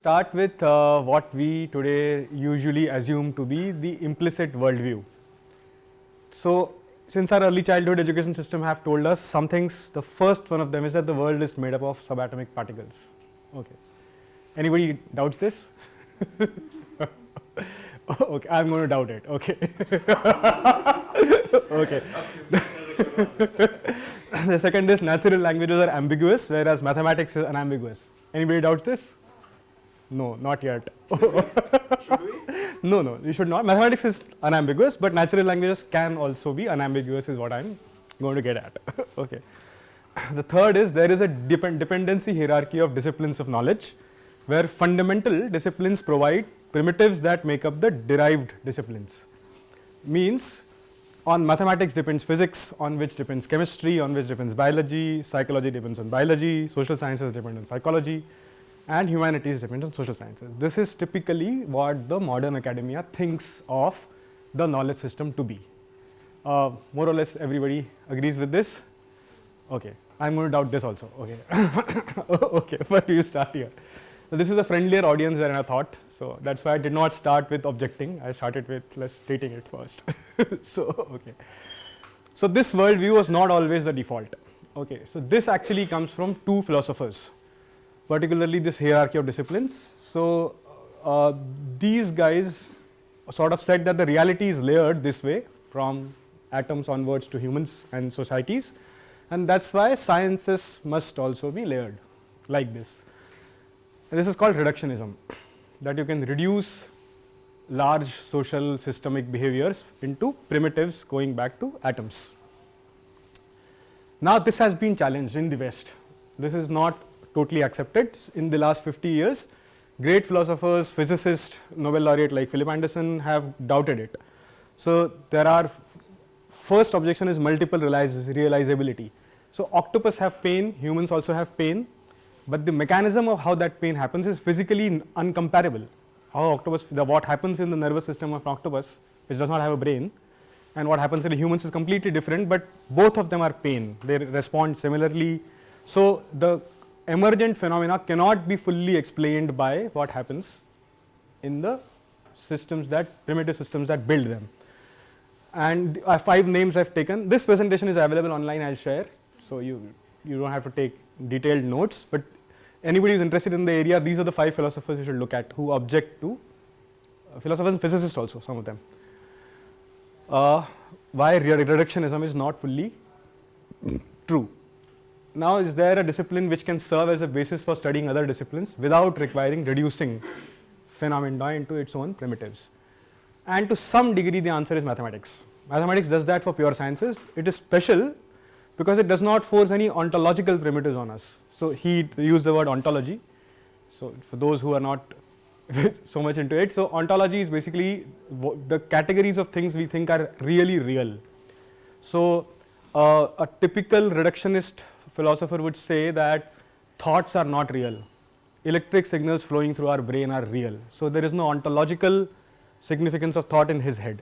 Start with what we today usually assume to be the implicit worldview. So, since our early childhood education system have told us some things, the first one of them is that the world is made up of subatomic particles. Okay. Anybody doubts this? Okay, I'm going to doubt it. Okay. Okay. The second is natural languages are ambiguous, whereas mathematics is unambiguous. Anybody doubts this? No, not yet. Should we? No, you should not. Mathematics is unambiguous, but natural languages can also be unambiguous, is what I'm going to get at. Okay. The third is there is a dependency hierarchy of disciplines of knowledge, where fundamental disciplines provide primitives that make up the derived disciplines. Means on mathematics depends physics, on which depends chemistry, on which depends biology, psychology depends on biology, social sciences depend on psychology, and humanities depend on social sciences. This is typically what the modern academia thinks of the knowledge system to be. More or less everybody agrees with this? Okay, I'm going to doubt this also. Okay, okay, but we'll start here. So this is a friendlier audience than I thought, so that's why I did not start with objecting. I started with stating it first. Okay. So this worldview was not always the default. Okay, so this actually comes from two philosophers, particularly this hierarchy of disciplines. So these guys sort of said that the reality is layered this way from atoms onwards to humans and societies, and that's why sciences must also be layered like this. And this is called reductionism, that you can reduce large social systemic behaviors into primitives going back to atoms. Now this has been challenged in the West. This is not totally accepted. In the last 50 years, great philosophers, physicists, Nobel laureate like Philip Anderson have doubted it. So there are, first objection is multiple realizability. So octopus have pain, humans also have pain, but the mechanism of how that pain happens is physically uncomparable. How octopus, what happens in the nervous system of an octopus, which does not have a brain, and what happens in humans is completely different, but both of them are pain. They respond similarly. So the emergent phenomena cannot be fully explained by what happens in the systems that, primitive systems that build them. And 5 names I've taken. This presentation is available online, I'll share. So you don't have to take detailed notes, but anybody who's interested in the area, these are the 5 philosophers you should look at who object to, philosophers and physicists also, some of them. Why reductionism is not fully true. Now, is there a discipline which can serve as a basis for studying other disciplines without requiring reducing phenomena into its own primitives? And to some degree, the answer is mathematics. Mathematics does that for pure sciences. It is special because it does not force any ontological primitives on us. So he used the word ontology. So for those who are not so much into it, so ontology is basically the categories of things we think are really real. So a typical reductionist philosopher would say that thoughts are not real. Electric signals flowing through our brain are real. So there is no ontological significance of thought in his head.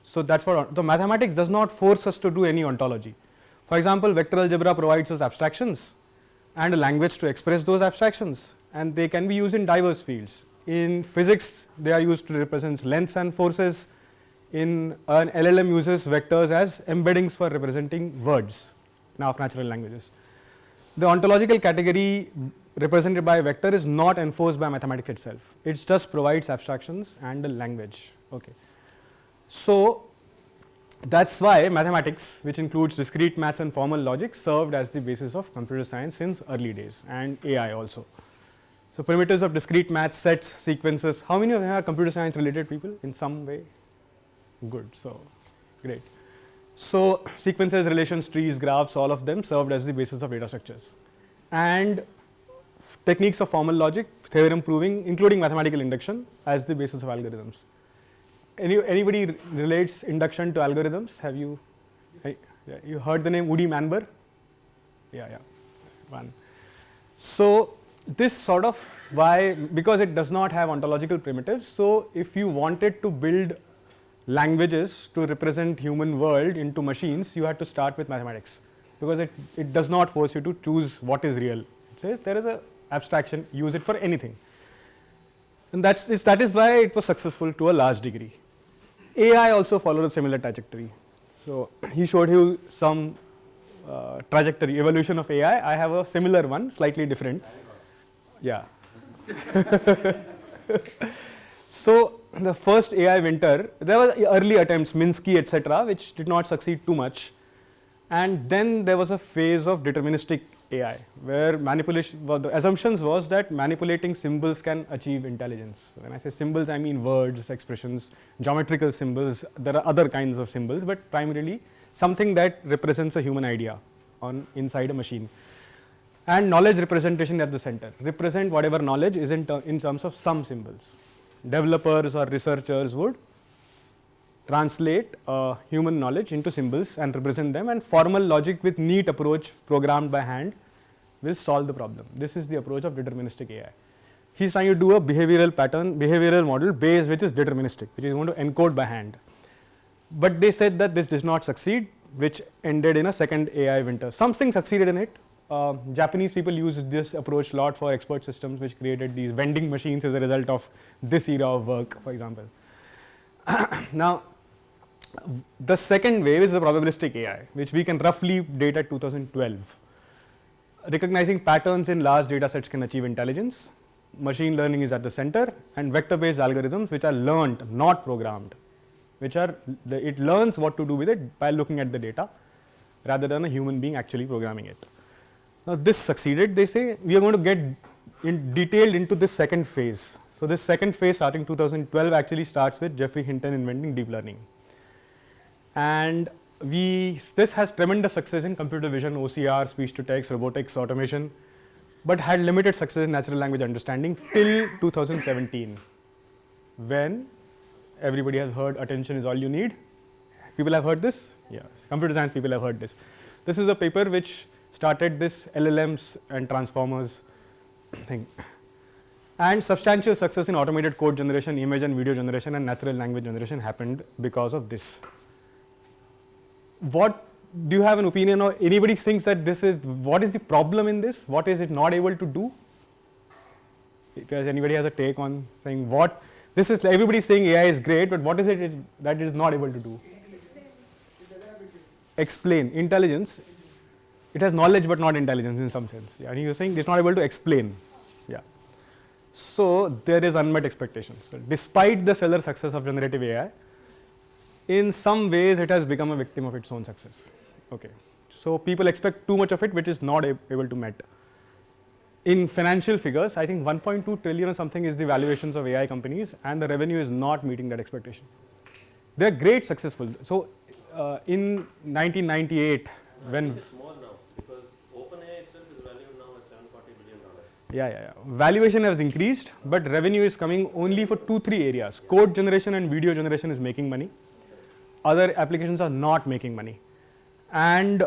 So that's what, the mathematics does not force us to do any ontology. For example, vector algebra provides us abstractions and a language to express those abstractions, and they can be used in diverse fields. In physics, they are used to represent lengths and forces. In an LLM uses vectors as embeddings for representing words now of natural languages. The ontological category represented by a vector is not enforced by mathematics itself. It just provides abstractions and a language. Okay. So that's why mathematics, which includes discrete maths and formal logic, served as the basis of computer science since early days, and AI also. So primitives of discrete maths, sets, sequences. How many of them are computer science related people in some way? Good. So great. So sequences, relations, trees, graphs, all of them served as the basis of data structures. And techniques of formal logic, theorem proving, including mathematical induction, as the basis of algorithms. Anybody relates induction to algorithms? Have you? You heard the name Woody Manber? Yeah, one. So this sort of why, because it does not have ontological primitives. So if you wanted to build languages to represent human world into machines, you had to start with mathematics, because it does not force you to choose what is real. It says there is a abstraction, use it for anything. And that is why it was successful to a large degree. AI also followed a similar trajectory. So he showed you some trajectory, evolution of AI. I have a similar one, slightly different. Yeah. So the first AI winter, there were early attempts, Minsky, etc., which did not succeed too much. And then there was a phase of deterministic AI, where manipulation, well, the assumptions was that manipulating symbols can achieve intelligence. When I say symbols, I mean words, expressions, geometrical symbols. There are other kinds of symbols, but primarily something that represents a human idea inside a machine. And knowledge representation at the center. Represent whatever knowledge is in terms of some symbols. Developers or researchers would translate human knowledge into symbols and represent them, and formal logic with neat approach programmed by hand will solve the problem. This is the approach of deterministic AI. He's trying to do a behavioral model base which is deterministic, which is going to encode by hand. But they said that this did not succeed, which ended in a second AI winter. Something succeeded in it. Japanese people used this approach a lot for expert systems, which created these vending machines as a result of this era of work, for example. Now, the second wave is the probabilistic AI, which we can roughly date at 2012. Recognizing patterns in large data sets can achieve intelligence. Machine learning is at the center, and vector-based algorithms which are learned, not programmed, it learns what to do with it by looking at the data rather than a human being actually programming it. Now this succeeded. They say we are going to get detailed into this second phase. So this second phase starting 2012 actually starts with Geoffrey Hinton inventing deep learning. And this has tremendous success in computer vision, OCR, speech to text, robotics, automation, but had limited success in natural language understanding till 2017, when everybody has heard attention is all you need. People have heard this? Yes, computer science people have heard this. This is a paper which started this LLMs and transformers thing. And substantial success in automated code generation, image and video generation, and natural language generation happened because of this. What do you have an opinion, or anybody thinks that what is the problem in this? What is it not able to do? Does anybody has a take on saying what this is? Everybody is saying AI is great, but what is it that it is not able to do? Explain. Intelligence. It has knowledge but not intelligence in some sense. Yeah, and you're saying it's not able to explain. Yeah. So there is unmet expectations. So despite the stellar success of generative AI, in some ways it has become a victim of its own success. Okay. So people expect too much of it, which is not able to met. In financial figures, I think 1.2 trillion or something is the valuations of AI companies, and the revenue is not meeting that expectation. They are great successful. So in 1998, when it's more now, because OpenAI itself is valued now at $740 billion. Yeah. Valuation has increased, but revenue is coming only for 2-3 areas. Code generation and video generation is making money. Other applications are not making money. And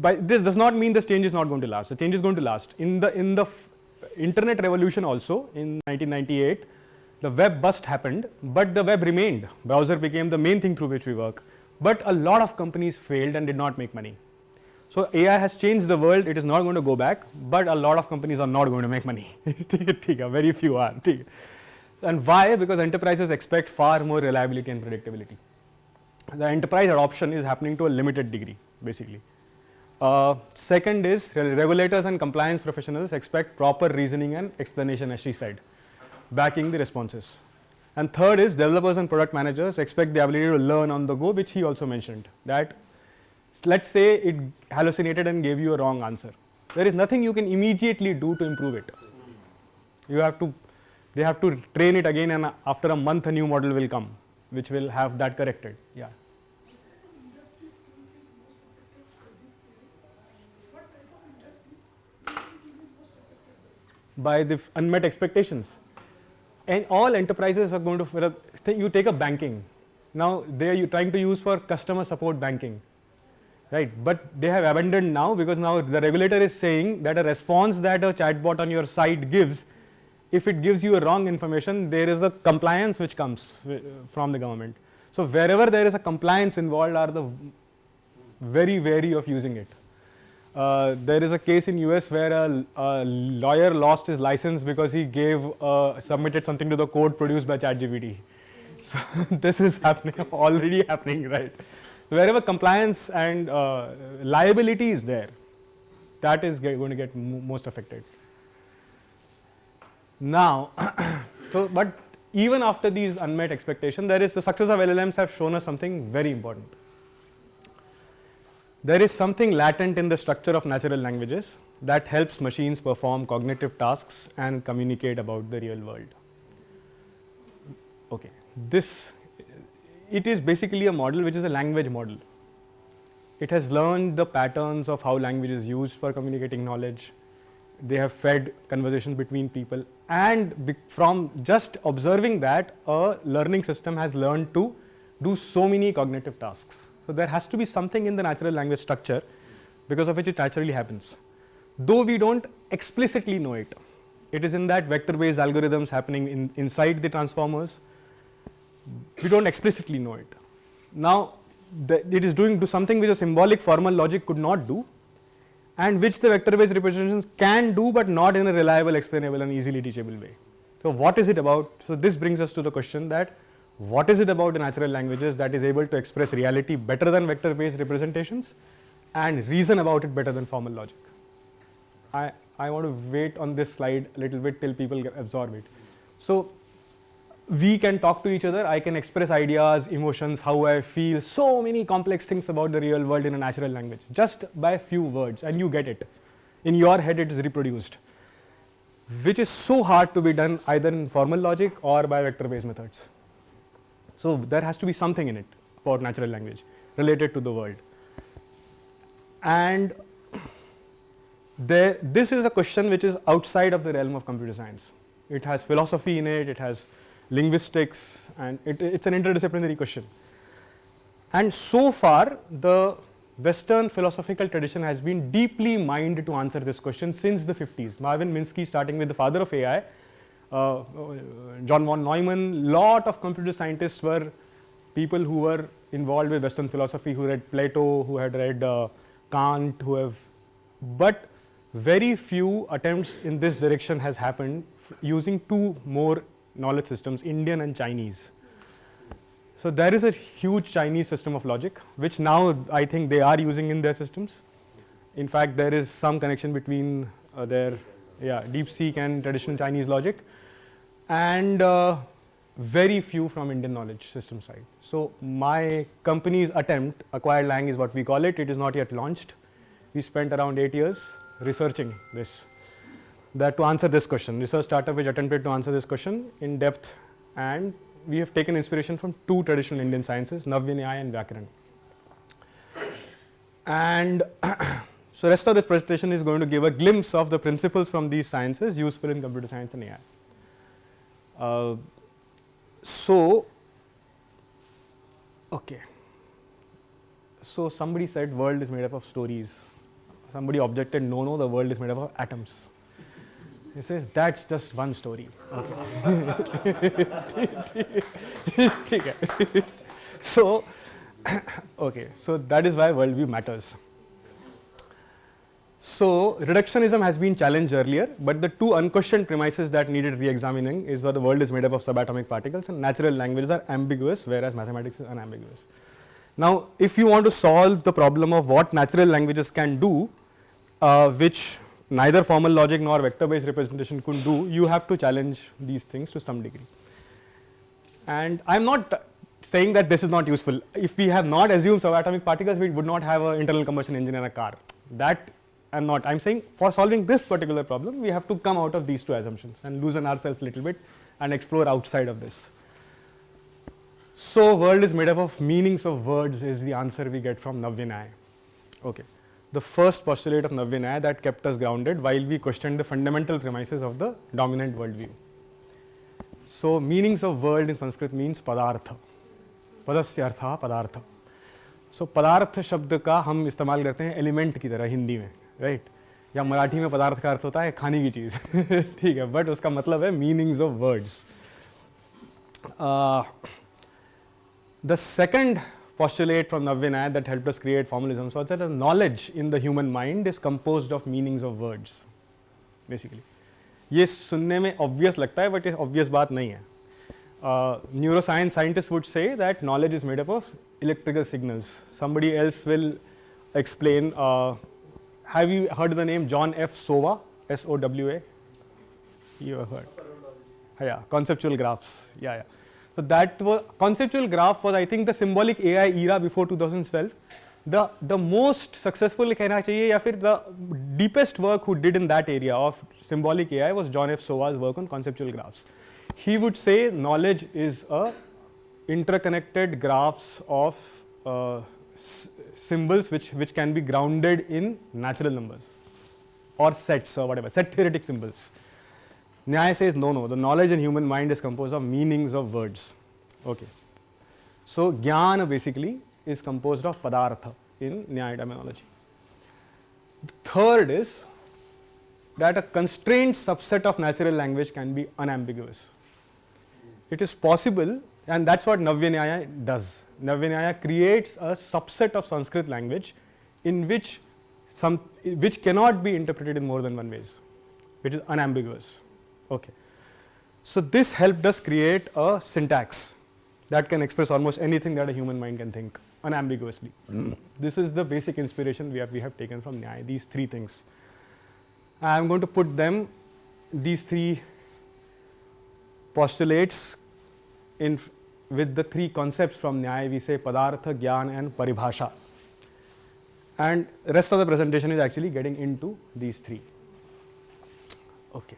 but this does not mean this change is not going to last. The change is going to last. In the internet revolution also, in 1998, the web bust happened, but the web remained. Browser became the main thing through which we work. But a lot of companies failed and did not make money. So AI has changed the world. It is not going to go back, but a lot of companies are not going to make money. Very few are. And why? Because enterprises expect far more reliability and predictability. The enterprise adoption is happening to a limited degree, basically. Second is regulators and compliance professionals expect proper reasoning and explanation, as she said, backing the responses. And third is developers and product managers expect the ability to learn on the go, which he also mentioned, that let's say it hallucinated and gave you a wrong answer. There is nothing you can immediately do to improve it. They have to train it again, and after a month a new model will come, which will have that corrected. Yeah. By the unmet expectations. And all enterprises are going to, you take a banking. Now they are trying to use for customer support banking, right? But they have abandoned now, because now the regulator is saying that a response that a chatbot on your site gives, if it gives you a wrong information, there is a compliance which comes from the government. So wherever there is a compliance involved, are the very wary of using it. There is a case in US where a lawyer lost his license because he submitted something to the code produced by ChatGPT. So this is already happening, right? Wherever compliance and liability is there, that is going to get most affected. Now, but even after these unmet expectations, the success of LLMs have shown us something very important. There is something latent in the structure of natural languages that helps machines perform cognitive tasks and communicate about the real world. Okay, it is basically a model which is a language model. It has learned the patterns of how language is used for communicating knowledge. They have fed conversations between people, and from just observing that, a learning system has learned to do so many cognitive tasks. So there has to be something in the natural language structure because of which it naturally happens. Though we don't explicitly know it, it is in that vector-based algorithms happening inside the transformers. We don't explicitly know it. Now, it is doing something which a symbolic formal logic could not do, and which the vector-based representations can do, but not in a reliable, explainable and easily teachable way. So what is it about? So this brings us to the question that what is it about the natural languages that is able to express reality better than vector-based representations and reason about it better than formal logic? I want to wait on this slide a little bit till people absorb it. So we can talk to each other, I can express ideas, emotions, how I feel, so many complex things about the real world in a natural language, just by a few words, and you get it. In your head it is reproduced, which is so hard to be done either in formal logic or by vector-based methods. So there has to be something in it about natural language related to the world. And this is a question which is outside of the realm of computer science. It has philosophy in it, it has linguistics, and it's an interdisciplinary question. And so far, the Western philosophical tradition has been deeply mined to answer this question since the 50s. Marvin Minsky, starting with the father of AI, John von Neumann, lot of computer scientists were people who were involved with Western philosophy, who read Plato, who had read Kant, but very few attempts in this direction has happened using two more knowledge systems, Indian and Chinese. So there is a huge Chinese system of logic, which now I think they are using in their systems. In fact, there is some connection between their DeepSeek and traditional Chinese logic, and very few from Indian knowledge system side. So my company's attempt, AcquiredLang is what we call it, it is not yet launched. We spent around 8 years researching this, to answer this question. Research startup which attempted to answer this question in depth, and we have taken inspiration from two traditional Indian sciences, Navya-Nyaya and Vyaakarana. And so rest of this presentation is going to give a glimpse of the principles from these sciences useful in computer science and AI. So somebody said world is made up of stories. Somebody objected, no, the world is made up of atoms. He says, that's just one story. So that is why worldview matters. So reductionism has been challenged earlier, but the two unquestioned premises that needed re-examining is that the world is made up of subatomic particles and natural languages are ambiguous, whereas mathematics is unambiguous. Now, if you want to solve the problem of what natural languages can do, which neither formal logic nor vector-based representation could do, you have to challenge these things to some degree. And I'm not saying that this is not useful. If we have not assumed subatomic particles, we would not have an internal combustion engine in a car. That I'm saying for solving this particular problem, we have to come out of these two assumptions and loosen ourselves a little bit and explore outside of this. So world is made up of meanings of words is the answer we get from Navya-Nyaya. Okay. The first postulate of Navya-Nyaya that kept us grounded while we questioned the fundamental premises of the dominant worldview. So meanings of world in Sanskrit means padartha. Padasya artha padartha. So padartha शब्द का हम इस्तेमाल करते हैं element की तरह हिंदी में, right? या मराठी में पदार्थ का अर्थ होता है खाने की चीज़, ठीक है, बट उसका मतलब है meanings of words. The second postulate from Navya-Nyaya that helped us create formalism. So that the knowledge in the human mind is composed of meanings of words, basically. ये सुनने में obvious लगता है, but ये obvious बात नहीं है. Neuroscience scientists would say that knowledge is made up of electrical signals. Somebody else will explain. Have you heard the name John F. Sowa? S-O-W-A? You have heard? Yeah, conceptual graphs. Yeah. So that was conceptual graph was, I think, the symbolic AI era before 2012. The most successful कहना चाहिए या फिर the deepest work who did in that area of symbolic AI was John F. Sowa's work on conceptual graphs. He would say knowledge is a interconnected graphs of symbols which can be grounded in natural numbers or sets or whatever, set theoretic symbols. Nyaya says no, the knowledge in human mind is composed of meanings of words. Okay. So Jnana basically is composed of padartha in Nyaya terminology. The third is that a constrained subset of natural language can be unambiguous. It is possible, and that's what Navya-Nyaya does. Navya-Nyaya creates a subset of Sanskrit language in which cannot be interpreted in more than one ways, which is unambiguous. Okay. So this helped us create a syntax that can express almost anything that a human mind can think unambiguously. This is the basic inspiration we have taken from Nyaya, these three things. I am going to put them, these three postulates with the three concepts from Nyaya. We say Padartha, Gyan and Paribhasha. And rest of the presentation is actually getting into these three. Okay.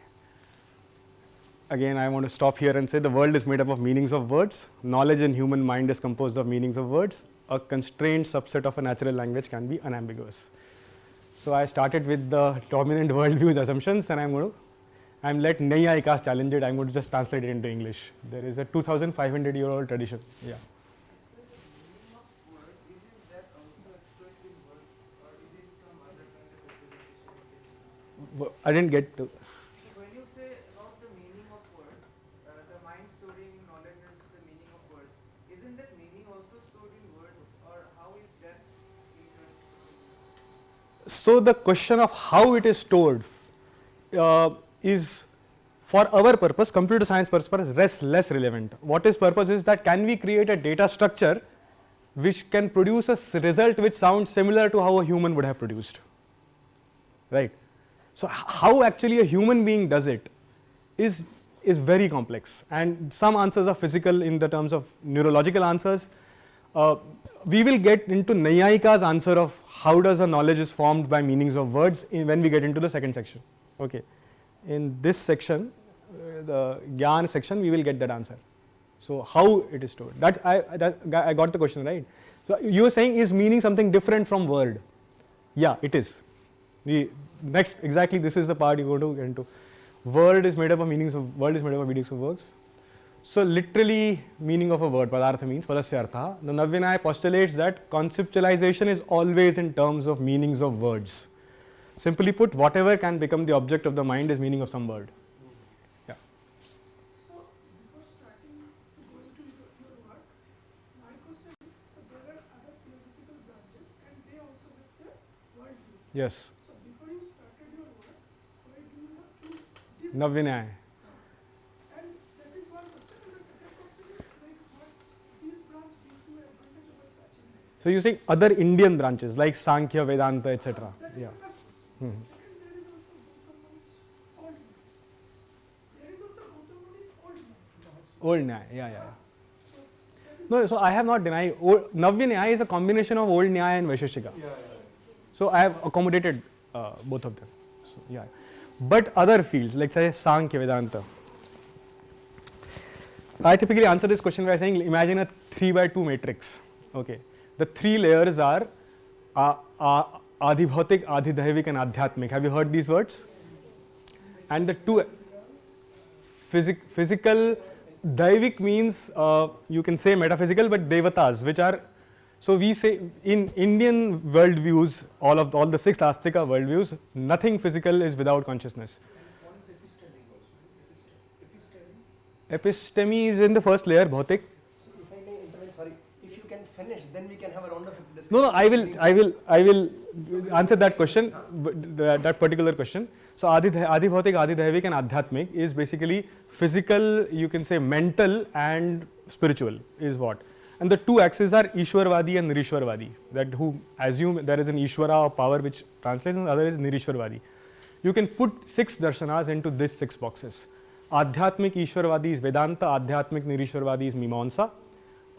Again, I want to stop here and say the world is made up of meanings of words. Knowledge in human mind is composed of meanings of words. A constrained subset of a natural language can be unambiguous. So I started with the dominant worldviews assumptions, and I'm let Navya IKS challenge it. I'm going to just translate it into English. There is a 2,500-year-old tradition. Yeah. I didn't get to. When you say about the meaning of words, the mind storing knowledge as the meaning of words, isn't that meaning also stored in words, or how is that? So the question of how it is stored is, for our purpose, computer science purpose, less relevant. What is purpose is that can we create a data structure which can produce a result which sounds similar to how a human would have produced, right? So how actually a human being does it is very complex, and some answers are physical in the terms of neurological answers. We will get into Nayayika's answer of how does a knowledge is formed by meanings of words when we get into the second section. Okay, in this section, the Gyan section, we will get that answer. So how it is stored? I got the question right. So you are saying is meaning something different from word? Yeah, it is. Next, exactly this is the part you go to get into. Word is made up of meanings of words. So literally meaning of a word, padartha means padasya artha. The Navya-Nyaya postulates that conceptualization is always in terms of meanings of words. Simply put, whatever can become the object of the mind is meaning of some word. Yeah. So before starting to go into your work, my question is, so there are other philosophical branches and they also have their worldviews. Yes. So before you started your work, why do you not choose this? Navya-Nyaya. And that is one question. And the second question is like what this branch gives you advantage over Prachin. So you say other Indian branches like Sankhya, Vedanta, etc. That is Yeah. the first question. Hmm. Second, there is also Gautam Muni's old mind. There is also Gautam Muni's old mind. Old Nyaya. Yeah. So that is No, so I have not denied. Navya-Nyaya is a combination of old Nyaya and Vaisheshika. So I have accommodated both of them. So, yeah. But other fields, like say Sankhya, Vedanta. I typically answer this question by saying, imagine a 3x2 matrix. Okay. The three layers are Adhibhautik, Adhidaivik and Adhyatmik. Have you heard these words? And the two physical, Daivik means you can say metaphysical, but Devatas, which are, so we say in Indian worldviews, all the six Astika worldviews, nothing physical is without consciousness. What is epistemic also? Episteme is in the first layer, Bhautik. So if I may intervene, sorry, if you can finish, then we can have a round of discussion. No, I will answer that question, that particular question. So Adi Bhautik, Adi Daivik and Adhyatmik is basically physical, you can say mental and spiritual is what. And the two axes are Ishwarvadi and Nirishwarvadi, that who assume there is an Ishwara or power which translates, and the other is Nirishwarvadi. You can put 6 darshanas into these 6 boxes. Adhyatmik Ishwarvadi is Vedanta, Adhyatmik Nirishwarvadi is Mimamsa.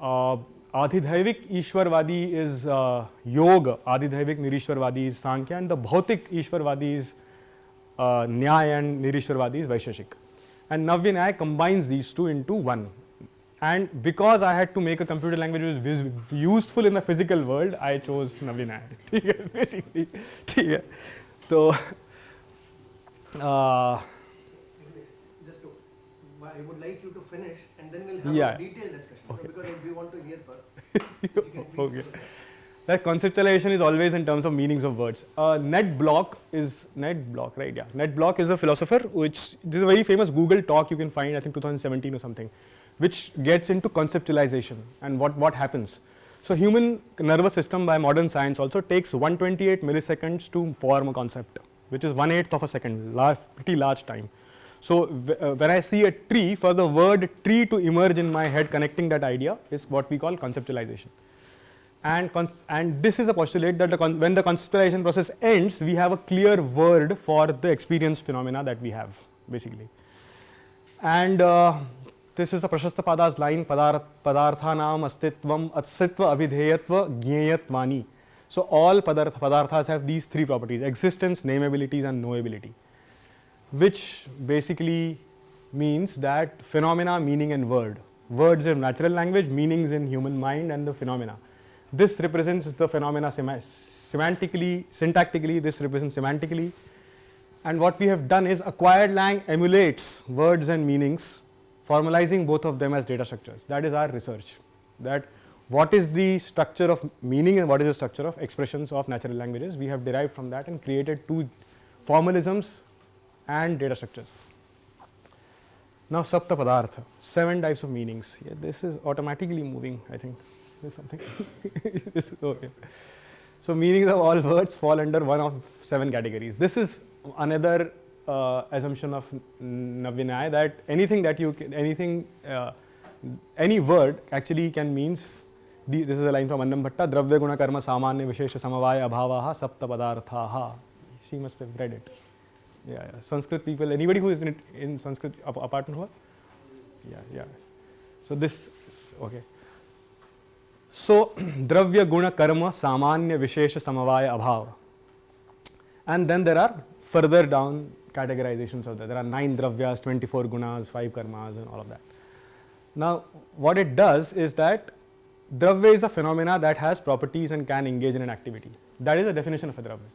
Adhidhaivik Ishwarvadi is Yoga, Adhidhaivik Nirishwarvadi is Sankhya, and the Bhautik Ishwarvadi is Nyaya and Nirishwarvadi is Vaisheshik. And Navya-Nyaya combines these two into one. And because I had to make a computer language which was useful in the physical world, I chose Navya-Nyaya. Basically. So, Just to, I would like you to finish and then we'll have a detailed discussion. Okay. Because we want to hear first. If you can please okay. That conceptualization is always in terms of meanings of words. Net Block, right? Yeah. Net Block is a philosopher, this is a very famous Google talk you can find, I think 2017 or something, which gets into conceptualization and what happens. So human nervous system by modern science also takes 128 milliseconds to form a concept, which is 1/8 of a second, pretty large time. So when I see a tree, for the word tree to emerge in my head connecting that idea is what we call conceptualization. And this is a postulate that when the conceptualization process ends, we have a clear word for the experience phenomena that we have, basically. And this is a Prashastapada's line, Padarthanam astitvam atsitva abhidheyatva jnayatvani. So all padarthas have these 3 properties: existence, nameabilities and knowability, which basically means that phenomena, meaning and word. Words in natural language, meanings in human mind, and the phenomena. This represents the phenomena semantically, syntactically, this represents semantically. And what we have done is AcquiredLang emulates words and meanings, formalizing both of them as data structures. That is our research. That what is the structure of meaning and what is the structure of expressions of natural languages. We have derived from that and created 2 formalisms and data structures. Now Sapta Padartha, 7 types of meanings. Yeah, this is automatically moving, I think. This something. This is okay. So meanings of all words fall under one of 7 categories. This is another assumption of Navya-Nyaya, that anything that you can, any word actually can means. This is a line from Annam Bhatta, Dravya Guna Karma Samanya Vishesha Samavaya Abhavaha Sapta Padarthaha. She must have read it. Yeah. Sanskrit people, anybody who is in Sanskrit apart from her? Yeah. So this, okay. So Dravya Guna Karma Samanya Vishesha Samavaya Abhava. And then there are further down categorizations of that. There are 9 Dravyas, 24 Gunas, 5 Karmas and all of that. Now what it does is that Dravya is a phenomena that has properties and can engage in an activity. That is the definition of a Dravya.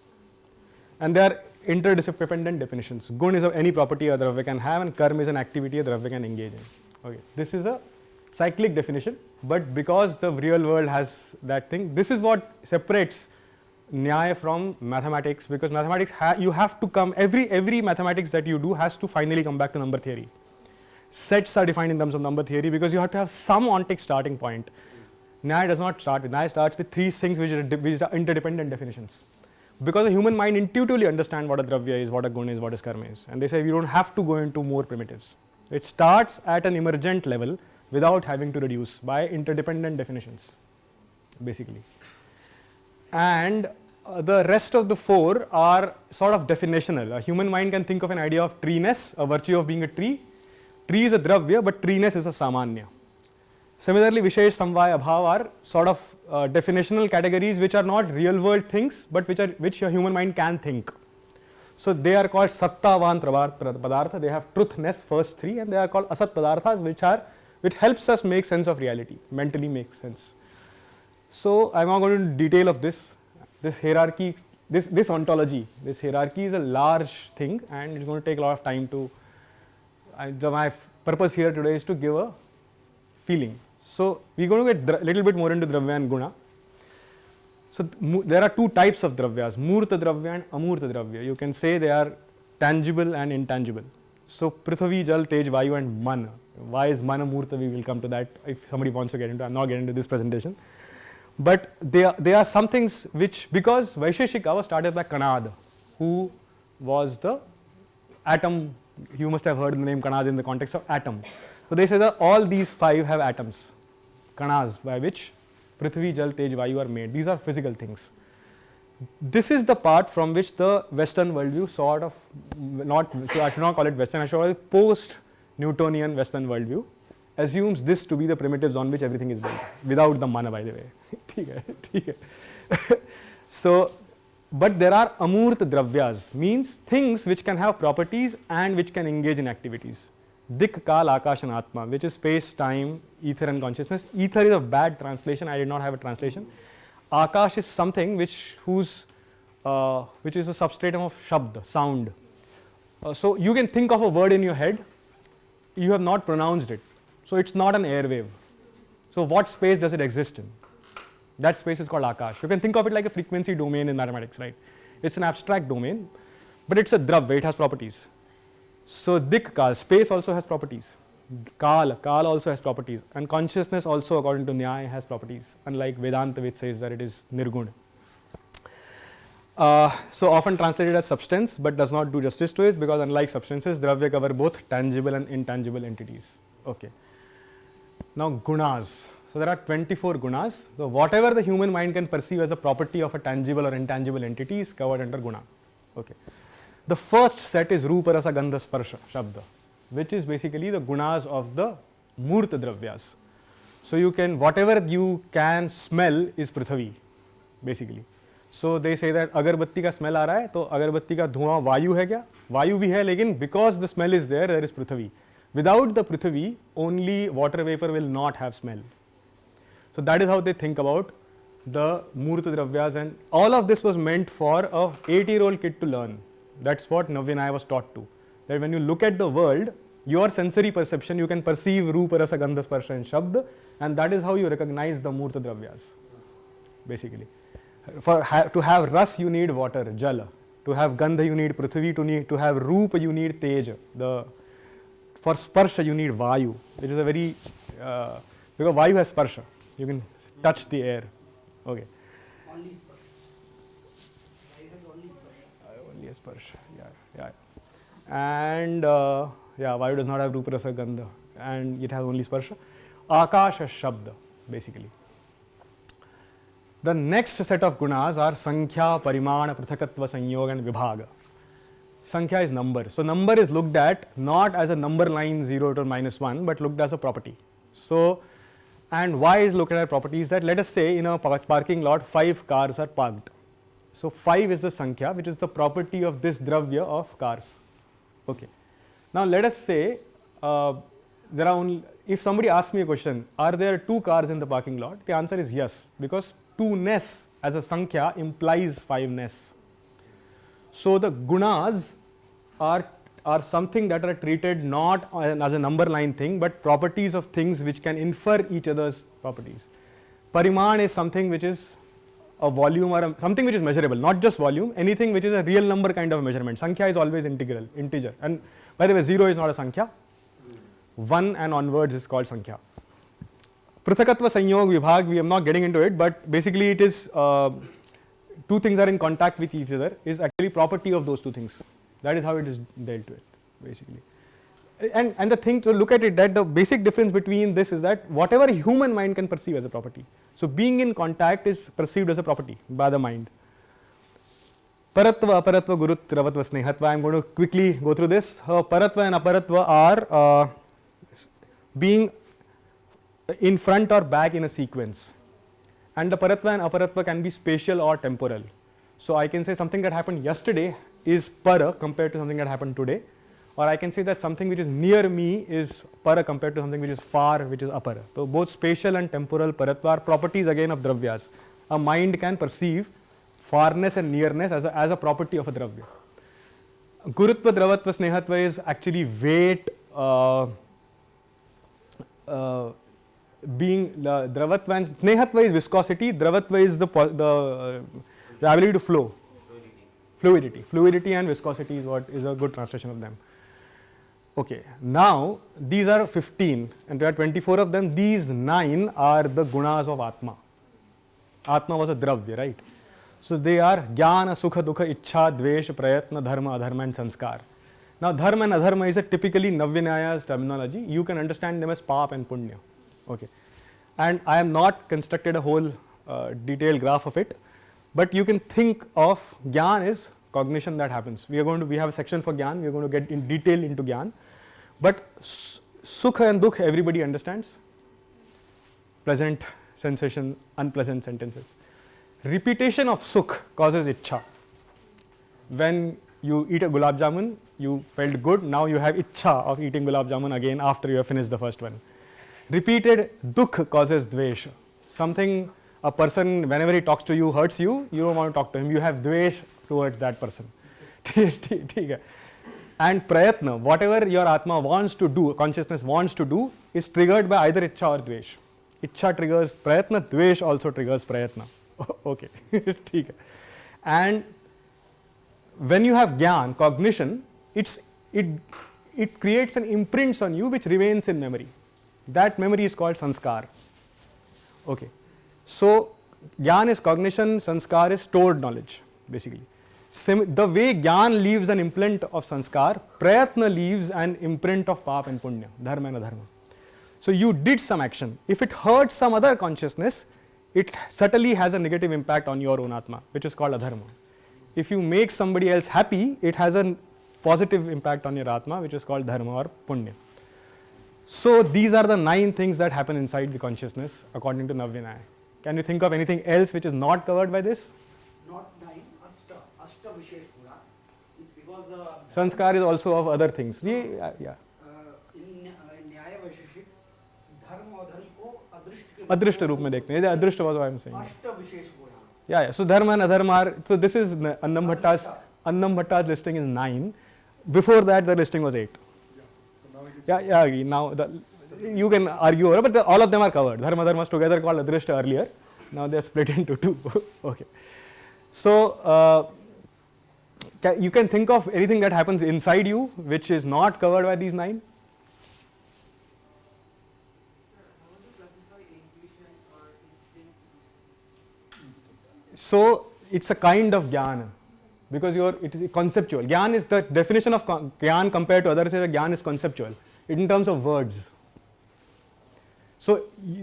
And there are interdependent definitions. Gun is of any property a Dravya can have, and Karma is an activity a Dravya can engage in. Okay. This is a cyclic definition, but because the real world has that thing, this is what separates Nyaya from mathematics, because mathematics you have to come, every mathematics that you do has to finally come back to number theory. Sets are defined in terms of number theory because you have to have some ontic starting point. Nyaya does not start with, Nyaya starts with 3 things which are interdependent definitions. Because the human mind intuitively understands what a Dravya is, what a Gun is, what is Karma is, and they say we don't have to go into more primitives. It starts at an emergent level without having to reduce by interdependent definitions, basically. And the rest of the 4 are sort of definitional. A human mind can think of an idea of treeness, a virtue of being a tree. Tree is a Dravya, but treeness is a Samanya. Similarly, Vishesh, Samvaya, Abhav are sort of definitional categories which are not real world things, but which your human mind can think. So they are called Sattavan Padartha. They have truthness, first 3, and they are called Asat Padarthas, which helps us make sense of reality, mentally make sense. So I'm not going into detail of this hierarchy, this ontology. This hierarchy is a large thing, and it's going to take a lot of time to. My purpose here today is to give a feeling. So we're going to get a little bit more into Dravya and Guna. So there are 2 types of Dravyas, Murta Dravya and Amurta Dravya. You can say they are tangible and intangible. So Prithvi, Jal, Tej, Vayu and Man. Why is Man a Murta? We will come to that if somebody wants to get into. I'm not getting into this presentation. But they are some things which, because Vaisheshika was started by Kanad, who was the atom. You must have heard the name Kanad in the context of atom. So they say that all these 5 have atoms, Kanas, by which Prithvi, Jal, Tej, Vayu are made. These are physical things. This is the part from which the Western worldview sort of, not, so I should not call it Western, I should call it post-Newtonian Western worldview, assumes this to be the primitives on which everything is built, without the mana, by the way. So, but there are amurt dravyas, means things which can have properties and which can engage in activities. Dik, Kal, Akash and Atma, which is space, time, ether and consciousness. Ether is a bad translation, I did not have a translation. Akash is something which is a substratum of shabd, sound. So you can think of a word in your head, you have not pronounced it. So it's not an airwave. So what space does it exist in? That space is called Akash. You can think of it like a frequency domain in mathematics, right? It's an abstract domain, but it's a dravya, it has properties. So dik, Kal, space also has properties. Kal also has properties, and consciousness also, according to Nyaya, has properties, unlike Vedanta, which says that it is nirgun. So often translated as substance, but does not do justice to it, because unlike substances, dravya cover both tangible and intangible entities. Okay. Now gunas. So there are 24 gunas. So whatever the human mind can perceive as a property of a tangible or intangible entity is covered under guna. Okay. The first set is Rupa, Rasa, Gandha, Sparsha, Shabda, which is basically the gunas of the Murta dravyas. So you can, whatever you can smell is Prithvi, basically. So they say that agarbatti ka smell aa raha hai, to agarbatti ka धुआं vayu hai kya? Vayu bhi hai, lekin because the smell is there is Prithvi. Without the Prithvi, only water vapor will not have smell. So that is how they think about the Murta dravyas, and all of this was meant for a 8-year-old kid to learn. That's what Navya-Nyaya was taught to. That when you look at the world, your sensory perception, you can perceive Rupa, Rasa, Gandha, Sparsha and Shabd, and that is how you recognize the Murta dravyas, basically. To have Ras, you need water, Jala. To have Gandha, you need Prithvi. To have Rupa, you need Tej. For Sparsha, you need Vayu, which is a very, because Vayu has Sparsha. You can touch the air. Okay. Only sparsha. Vayu has only sparsha. Only a sparsha, yeah. And Vayu does not have Rupa, Rasa, Gandha, and it has only sparsha. Akash has Shabda, basically. The next set of gunas are Sankhya, Parimana, Prithakatva, Sanyog and Vibhaga. Sankhya is number. So number is looked at not as a number line 0 to -1, but looked as a property. So, and why is looked at properties? That let us say in a parking lot 5 cars are parked. So 5 is the Sankhya, which is the property of this dravya of cars. Okay. Now let us say there are only, if somebody asks me a question, are there 2 cars in the parking lot? The answer is yes, because 2ness as a Sankhya implies 5ness. So the gunas are something that are treated not as a number line thing, but properties of things which can infer each other's properties. Pariman is something which is a volume or something which is measurable, not just volume, anything which is a real number kind of measurement. Sankhya is always integer. And by the way, 0 is not a Sankhya. 1 and onwards is called Sankhya. Prithakatva, Sanyog, Vibhag, we are not getting into it, but basically it is 2 things are in contact with each other, is actually property of those 2 things. That is how it is dealt with, basically. And the thing to look at it, that the basic difference between this is that whatever human mind can perceive as a property. So being in contact is perceived as a property by the mind. Paratva, Aparatva, Gurut, Ravatva, Snehatva. I am going to quickly go through this. Paratva and Aparatva are being in front or back in a sequence. And the Paratva and Aparatva can be spatial or temporal. So I can say something that happened yesterday is para compared to something that happened today. Or I can say that something which is near me is para compared to something which is far, which is apara. So both spatial and temporal paratva are properties again of dravyas. A mind can perceive farness and nearness as a property of a dravya. Gurutva, Dravatva, Snehatva is actually weight, being Dravatva, and Snehatva is viscosity, Dravatva is the ability to flow. Fluidity and viscosity is what is a good translation of them. Okay, now these are 15 and there are 24 of them. These 9 are the gunas of Atma. Atma was a dravya, right? So they are jnana, sukha, dukha, ichha, dvesh, prayatna, dharma, adharma and sanskar. Now dharma and adharma is a typically Navya-Nyaya's terminology. You can understand them as pap and punya. Okay. And I have not constructed a whole detailed graph of it, but you can think of jnana is cognition that happens. We have a section for jnana. We are going to get in detail into jnana. But sukha and dukha everybody understands. Pleasant sensation, unpleasant sentences. Repetition of sukh causes ichha. When you eat a gulab jamun, you felt good, now you have ichha of eating gulab jamun again after you have finished the first one. Repeated dukh causes dvesh. Something, a person whenever he talks to you hurts you, you don't want to talk to him, you have dvesh towards that person. And prayatna, whatever your atma wants to do, consciousness wants to do, is triggered by either ichha or dvesh. Ichha triggers prayatna, dvesh also triggers prayatna. Okay. And when you have jnana, cognition, it creates an imprint on you which remains in memory. That memory is called sanskar. Okay. So jnana is cognition, sanskar is stored knowledge, basically. The way jnana leaves an imprint of sanskar, prayatna leaves an imprint of pap and punya, dharma and adharma. So you did some action. If it hurts some other consciousness, it subtly has a negative impact on your own atma, which is called adharma. If you make somebody else happy, it has a positive impact on your atma, which is called dharma or punya. So these are the 9 things that happen inside the consciousness according to Navya-Nyaya. Can you think of anything else which is not covered by this? Not 9, Ashta Vishesh Guna. Because Sanskar is also of other things. Yeah. in Nyaya Vaisheshik, Dharma और Adharma को अदृष्ट के Adrishta roop mein dekhte hain. Adrishta was what I am saying. Ashta Vishesh Guna. Yeah. So dharma and adharma are, so this is Annam Bhatta's listing is 9. Before that the listing was 8. Yeah, I agree. Now you can argue over, but all of them are covered. Dharma dharmas together called adrishta earlier. Now they are split into 2. Okay. So you can think of anything that happens inside you which is not covered by these 9. How would you classify intuition or instinct? So it's a kind of jnana, because it is conceptual. Jnana is the definition of jnana compared to others. Jnana is conceptual in terms of words. So we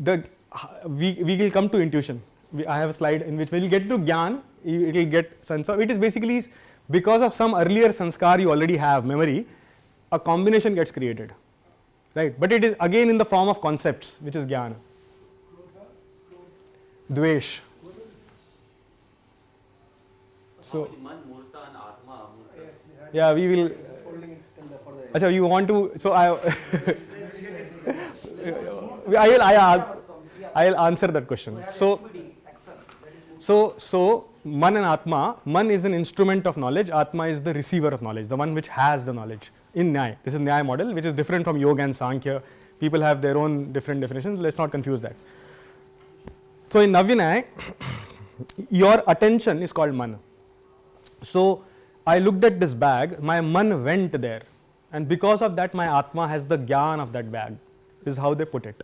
will come to intuition. I have a slide in which when you get to jnana, it will get sense of. It is basically because of some earlier sanskar you already have, memory, a combination gets created, right? But it is again in the form of concepts, which is jnana. Dvesh. So Man, Murta and Atma. yeah, we will. Holding it till for the Achha, you want to? So I'll answer that question. So man and atma. Man is an instrument of knowledge. Atma is the receiver of knowledge, the one which has the knowledge. In Nyaya, this is Nyaya model, which is different from Yoga and Sankhya. People have their own different definitions. Let's not confuse that. So in Navya-Nyaya, your attention is called man. So I looked at this bag, my man went there, and because of that my atma has the jnana of that bag, is how they put it.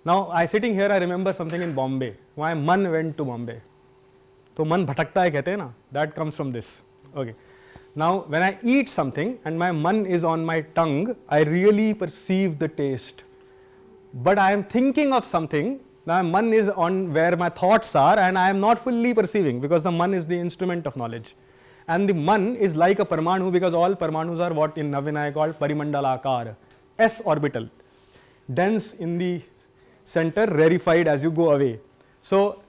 Now I sitting here, I remember something in Bombay, my man went to Bombay. So man bhatakta hai kehte na, that comes from this. Okay. Now when I eat something and my man is on my tongue, I really perceive the taste. But I am thinking of something, my man is on where my thoughts are, and I am not fully perceiving, because the man is the instrument of knowledge. And the man is like a parmanu, because all parmanus are what in Navya-Nyaya called parimandalakar, S orbital, dense in the center, rarefied as you go away. So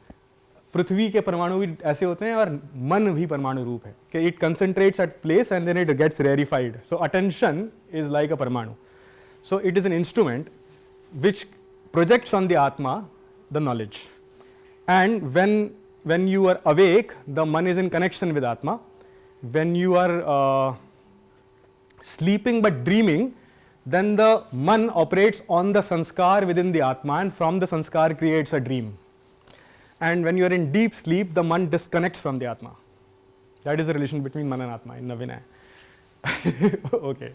पृथ्वी के परमाणु भी ऐसे होते हैं और मन भी परमाणु रूप है कि it concentrates at place and then it gets rarefied. So attention is like a parmanu. So it is an instrument which projects on the atma the knowledge. And when you are awake, the man is in connection with atma. When you are sleeping but dreaming, then the man operates on the sanskar within the atma, and from the sanskar creates a dream. And when you are in deep sleep, the man disconnects from the atma. That is the relation between man and atma in Navya-Nyaya. Okay.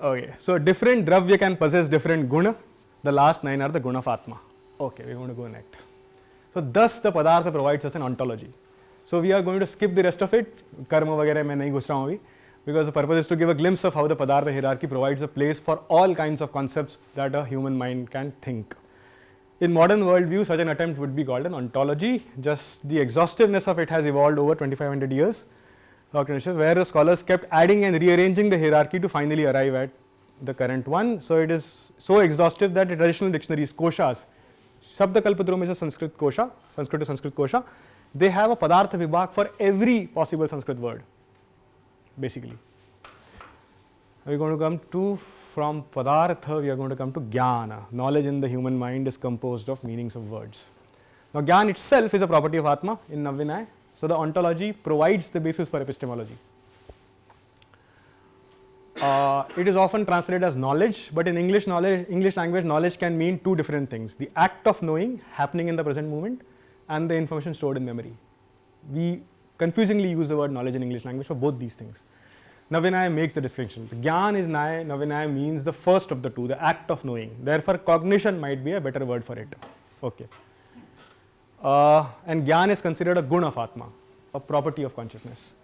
Okay. So different dravya can possess different guna. The last 9 are the guna of atma. Okay, we are going to go next. So thus the Padartha provides us an ontology. So we are going to skip the rest of it. Karma वगैरह मैं नहीं घुस रहा हूँ अभी, because the purpose is to give a glimpse of how the Padartha hierarchy provides a place for all kinds of concepts that a human mind can think. In modern worldview, such an attempt would be called an ontology. Just the exhaustiveness of it has evolved over 2500 years, where the scholars kept adding and rearranging the hierarchy to finally arrive at the current one. So it is so exhaustive that the traditional dictionaries, koshas, Shabda Kalpadrum is a Sanskrit kosha, Sanskrit to Sanskrit kosha, they have a Padartha Vibhag for every possible Sanskrit word, basically. We are going to come to, from Padartha, we are going to come to Jnana. Knowledge in the human mind is composed of meanings of words. Now, Jnana itself is a property of Atma in Navya-Nyaya. So, the ontology provides the basis for epistemology. It is often translated as knowledge, but in English language, knowledge can mean two different things: the act of knowing happening in the present moment, and the information stored in memory. We confusingly use the word knowledge in English language for both these things. Navya-Nyaya makes the distinction. The Gyan is Navya-Nyaya means the first of the two, the act of knowing. Therefore, cognition might be a better word for it. Okay. And Gyan is considered a gun of Atma, a property of consciousness.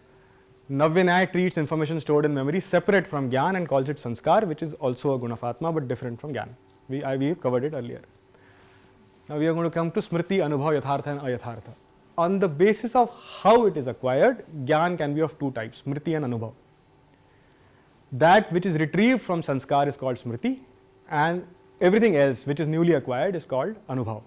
Navya-Nyaya treats information stored in memory separate from Gyan and calls it Sanskar, which is also a gun of Atma but different from Gyan. We covered it earlier. Now we are going to come to Smriti, Anubhav, Yathartha and Ayathartha. On the basis of how it is acquired, Gyan can be of two types, Smriti and Anubhav. That which is retrieved from Sanskar is called Smriti, and everything else which is newly acquired is called Anubhav.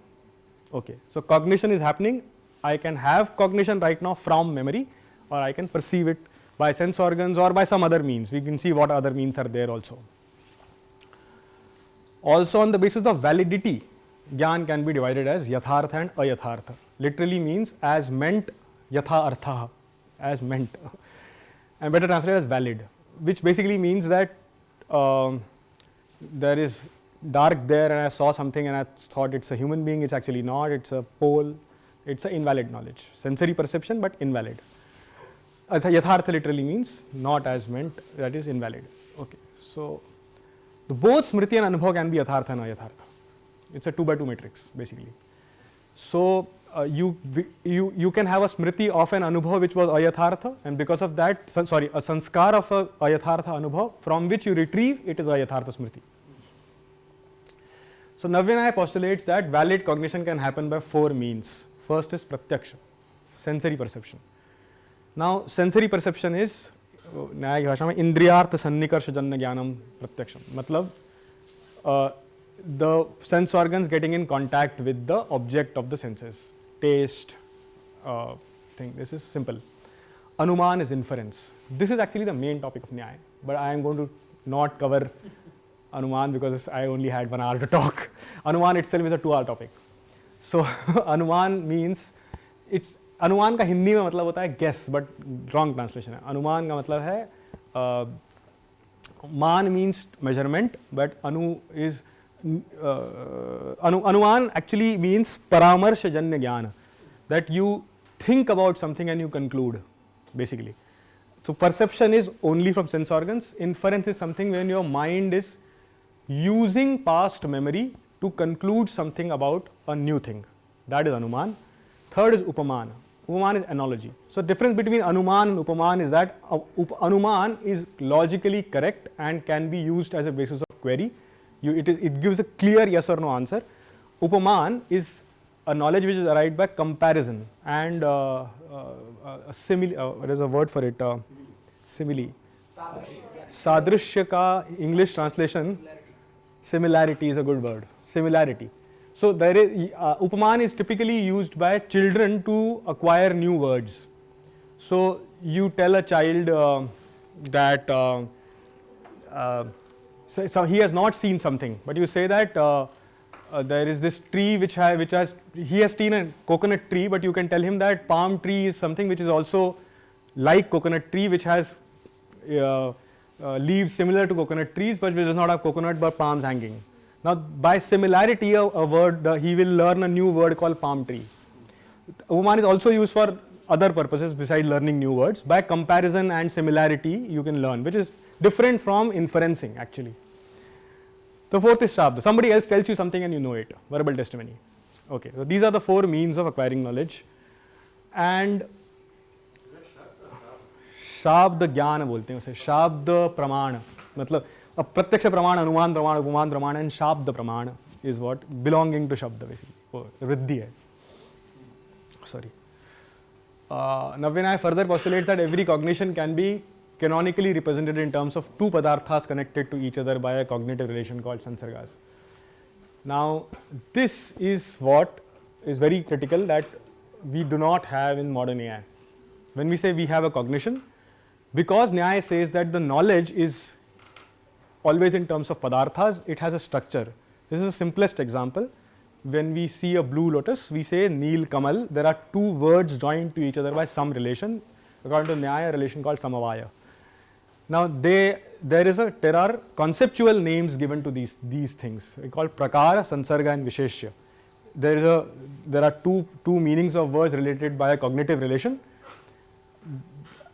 Okay, so cognition is happening. I can have cognition right now from memory, or I can perceive it by sense organs or by some other means. We can see what other means are there also. Also, on the basis of validity, Gyan can be divided as Yathartha and Ayathartha. Literally means as meant, Yatha Artha, as meant, and better translated as valid, which basically means that there is dark there and I saw something and I thought it's a human being, it's actually not, it's a pole, it's an invalid knowledge. Sensory perception but invalid. Yathartha literally means not as meant, that is invalid. Okay, so both Smriti and Anubhav can be Yathartha and Ayathartha. It's a 2 by 2 matrix basically. So you can have a Smriti of an Anubhav which was Ayathartha, and because of that, a Sanskar of a Ayathartha Anubhav from which you retrieve, it is Ayathartha Smriti. So Navya-Nyaya postulates that valid cognition can happen by 4 means. First is Pratyaksha, sensory perception. Now sensory perception is न्याय की भाषा में इंद्रियार्थ सन्निकर्ष जन्य ज्ञानम प्रत्यक्षम, मतलब the sense organs getting in contact with the object of the senses, taste, thing. This is simple. Anuman is inference. This is actually the main topic of Nyaya, but I am going to not cover Anuman because I only had 1 hour to talk. Anuman itself is a 2-hour topic. So Anuman means, it's अनुमान का हिंदी में मतलब होता है guess, but wrong translation है. अनुमान का मतलब है मान means measurement, but anu is अनुमान actually means परामर्श जन्य ज्ञान, that you think about something and you conclude basically. So perception is only from sense organs. Inference is something when your mind is using past memory to conclude something about a new thing. That is anuman. Third is upaman. Upaman is analogy. So difference between anuman and upaman is that anuman is logically correct and can be used as a basis of query. It gives a clear yes or no answer. Upaman is a knowledge which is arrived by comparison and there is a word for it, simile. Sadrishya ka English translation, similarity is a good word. Similarity. So there is upaman is typically used by children to acquire new words. So you tell a child that so he has not seen something, but you say that there is this tree he has seen a coconut tree, but you can tell him that palm tree is something which is also like coconut tree, which has leaves similar to coconut trees, but which does not have coconut but palms hanging. Now by similarity a word, he will learn a new word called palm tree. Upaman is also used for other purposes besides learning new words. By comparison and similarity you can learn, which is different from inferencing actually. The fourth is shabda. Somebody else tells you something and you know it, verbal testimony. Okay, so these are the 4 means of acquiring knowledge. And शाब्द ज्ञान बोलते हैं उसे, शाब्द प्रमाण, मतलब प्रत्यक्ष प्रमाण, अनुमान प्रमाण, उपमान प्रमाण, एंड शाब्द प्रमाण is what belonging to शब्द basically, वृद्धि है. Sorry. Navya-Nyaya further postulates that every cognition can be canonically represented in terms of 2 padarthas connected to each other by a cognitive relation called sansargas. Now, this is what is very critical that we do not have in modern Nyaya. When we say we have a cognition, because Nyaya says that the knowledge is always in terms of padarthas, it has a structure. This is the simplest example. When we see a blue lotus, we say Neel Kamal. There are 2 words joined to each other by some relation, according to Nyaya, a relation called Samavaya. Now, there are conceptual names given to these things. We call Prakara, Sansarga, and Visheshya. There are two meanings of words related by a cognitive relation,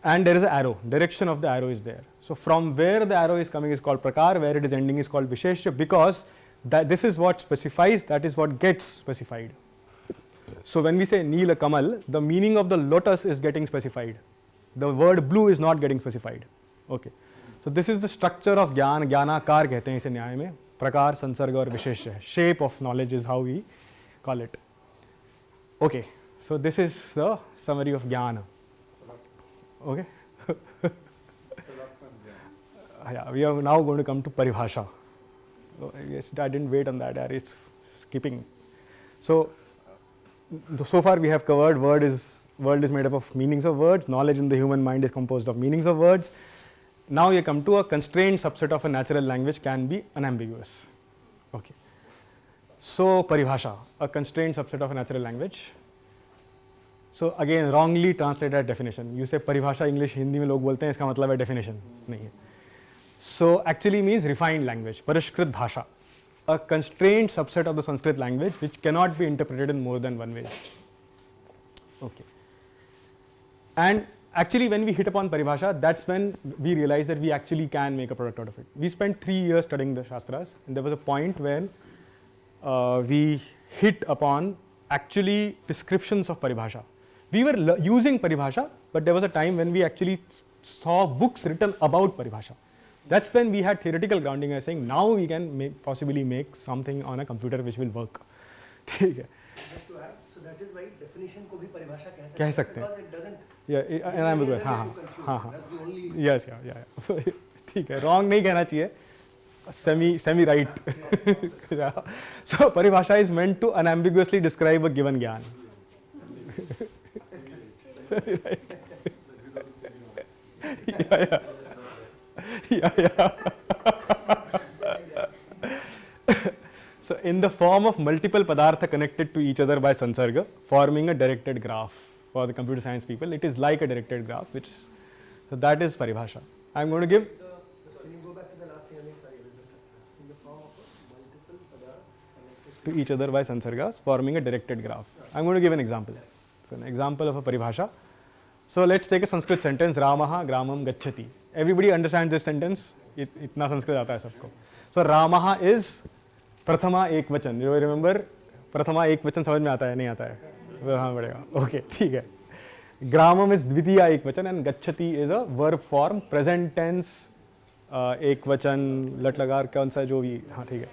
and there is an arrow. Direction of the arrow is there. So, from where the arrow is coming is called Prakara, where it is ending is called Visheshya, because this is what specifies, that is what gets specified. So, when we say Neela Kamal, the meaning of the lotus is getting specified. The word blue is not getting specified. Okay. So, this is the structure of Jnana. Jnanakar कहते हैं इसे न्याय में. प्रकार, संसर्ग और विशेष्य. Shape of knowledge is how we call it. Okay. So, this is the summary of Jnana. Okay. Yeah, we are now going to come to Paribhasha. Yes, I didn't wait on that. It's skipping. So far we have covered world is made up of meanings of words. Knowledge in the human mind is composed of meanings of words. Now you come to a constrained subset of a natural language can be unambiguous. Okay. So Paribhasha, a constrained subset of a natural language. So again, wrongly translated definition. You say Paribhasha English, Hindi में लोग बोलते हैं इसका मतलब है definition नहीं है. So actually means refined language, Parishkrit Bhasha, a constrained subset of the Sanskrit language which cannot be interpreted in more than one way. Okay. And actually when we hit upon Paribhasha, that's when we realize that we actually can make a product out of it. We spent 3 years studying the Shastras, and there was a point when we hit upon actually descriptions of Paribhasha. We were using Paribhasha, but there was a time when we actually saw books written about Paribhasha. That's when we had theoretical grounding as saying now we can possibly make something on a computer which will work. ठीक है. Just to add, so that is why definition को भी परिभाषा कह सकते हैं. because it doesn't. Yeah, and I'm because हाँ. That's the only. Yes, yeah. ठीक है. Wrong नहीं कहना चाहिए. Semi right. Yeah. So Paribhasha is meant to unambiguously describe a given gyan. Right. Yeah. Yeah. So in the form of multiple padartha connected to each other by sansarga, forming a directed graph. For the computer science people, it is like a directed graph, so that is Paribhasha. I'm going to give. Can you go back to the last thing? Sorry, in the form of multiple padartha to each other by sansargas, forming a directed graph. I'm going to give an example. So an example of a Paribhasha. So let's take a Sanskrit sentence, Ramaha Gramam Gacchati. Everybody understands this sentence? Itna Sanskrit aata hai sabko. So Ramaha is Prathama Ekvachan. You remember? Prathama Ekvachan समझ में आता है नहीं आता है? हाँ पड़ेगा. Okay, ठीक है. Gramam is Dvitiya Ekvachan and Gacchati is a verb form, present tense Ekvachan, lat lagar कौन सा जो भी हाँ ठीक है.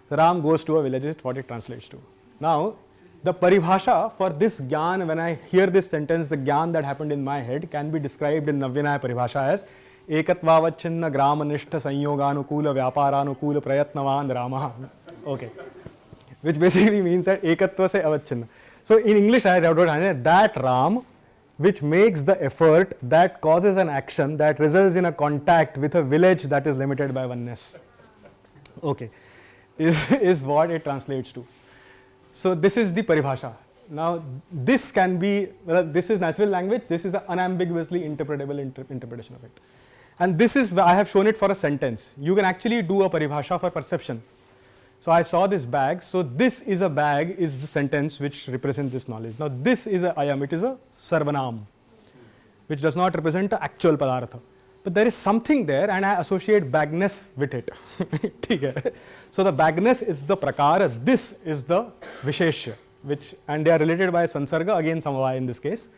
So Ram goes to a village is what it translates to. Now the Paribhasha for this Gyan, when I hear this sentence, the Gyan that happened in my head can be described in Navya-Nyaya Paribhasha as Ekatvavachinna Gramanishta Sanyoganukula Vyaparanukula Prayatnavan Ramaha. Okay. Which basically means that Ekatva se avachinna. So in English I wrote that Ram which makes the effort that causes an action that results in a contact with a village that is limited by oneness. Okay. Is what it translates to. So this is the Paribhasha. Now this can be, this is natural language, this is an unambiguously interpretable interpretation of it. And this is, I have shown it for a sentence. You can actually do a Paribhasha for perception. So I saw this bag, so this is a bag is the sentence which represents this knowledge. Now this is a ayam, it is a sarvanam, which does not represent the actual padartha. But there is something there and I associate bagness with it. So the bagness is the prakara, this is the visheshya, and they are related by Sansarga, again Samavaya in this case.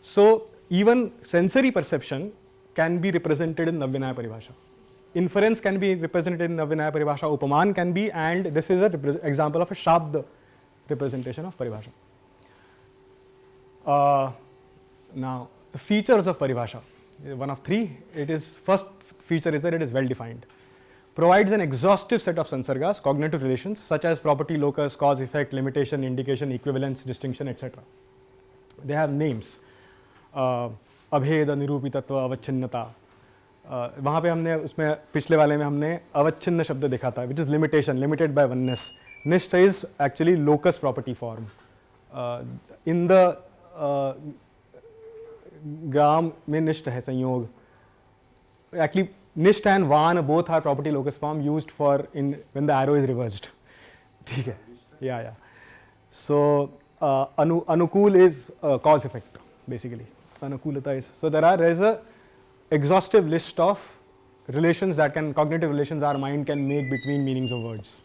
So even sensory perception can be represented in Navya-Nyaya Paribhasha. Inference can be represented in Navya-Nyaya Paribhasha, Upaman can be, and this is an example of a Shabda representation of Paribhasha. Now, the features of Paribhasha, one of three. First feature is that it is well defined. Provides an exhaustive set of Sansargas, cognitive relations such as property, locus, cause, effect, limitation, indication, equivalence, distinction, etc. They have names. अभेद, निरूपितत्व, अवच्छिन्नता. वहाँ पे हमने उसमें पिछले वाले में हमने अवच्छिन्न शब्द देखा था, which is limitation, limited by oneness. Nishtha is actually locus property form. In the Gram में निष्ठ है संयोग. Actually, nishtha and van both are property locus form used for when the arrow is reversed. ठीक है? Yeah. So anukul is cause effect basically. Anukulata is, so there is a exhaustive list of relations cognitive relations our mind can make between meanings of words.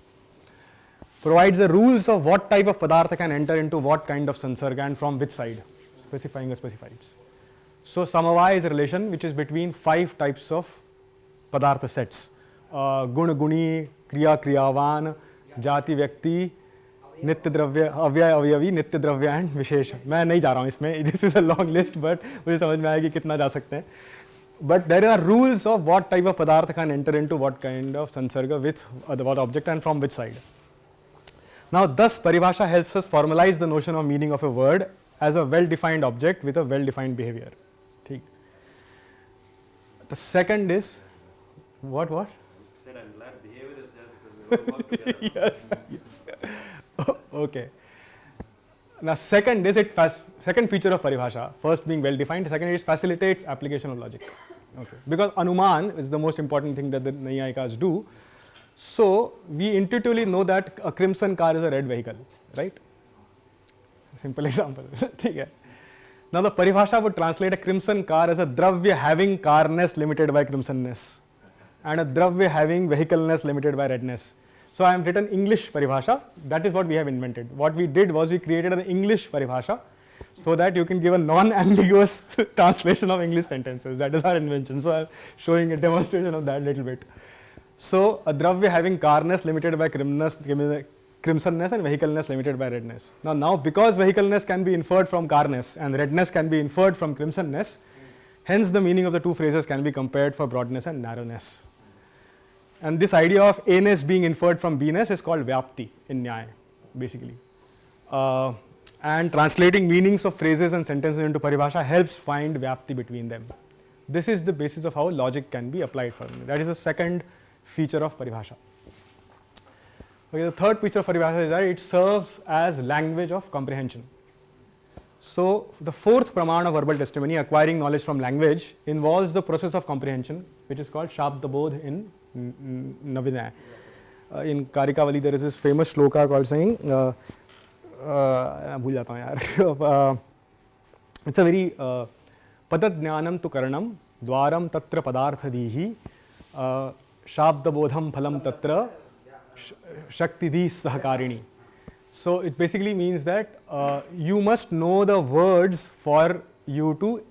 Provides the rules of what type of padartha can enter into what kind of sansarga and from which side, specifying or specifieds. So Samavaya is a relation which is between 5 types of padartha sets. Guna guni, kriya kriyavan, jati vyakti, नित्य द्रव्य, अव्यय अवयवी, नित्य द्रव्य and विशेष. मैं नहीं जा रहा हूँ इसमें, this is a long list, but मुझे समझ में आएगी कितना जा सकते हैं. But there are rules of what type of पदार्थ can enter into what kind of संसर्ग with what object and from which side. Now this परिभाषा helps us formalize the notion of meaning of a word as a well defined object with a well defined behaviour. ठीक. The second is what Said I'm glad behavior is there because we all work together. yes. Okay. Now, second feature of Paribhasha, first being well defined, second it facilitates application of logic. Okay. Because Anuman is the most important thing that the Nyayikas do. So we intuitively know that a crimson car is a red vehicle, right? Simple example. Okay. Now the Paribhasha would translate a crimson car as a dravya having carness limited by crimsonness, and a dravya having vehicleness limited by redness. So I have written English Paribhasha. That is what we have invented. What we did was we created an English Paribhasha so that you can give a non-ambiguous translation of English sentences. That is our invention. So I am showing a demonstration of that a little bit. So a dravya having carness limited by crimsonness and vehicleness limited by redness. Now because vehicleness can be inferred from carness and redness can be inferred from crimsonness, hence the meaning of the two phrases can be compared for broadness and narrowness. And this idea of A-ness being inferred from B-ness is called Vyapti in Nyaya, basically. And translating meanings of phrases and sentences into Paribhasha helps find Vyapti between them. This is the basis of how logic can be applied for me. That is the second feature of Paribhasha. Okay, the third feature of Paribhasha is that it serves as language of comprehension. So the fourth praman of verbal testimony, acquiring knowledge from language, involves the process of comprehension, which is called Shabdabodh in Navya-Nyaya. In Karikavali there is this famous shloka called saying, भूल जाता हूँ यार. It's a very padadnyanam tu karanam dwaram tatra padarthadihi shabdabodham phalam tatra shaktidhi sahakarini. So it basically means that you must know the words for you to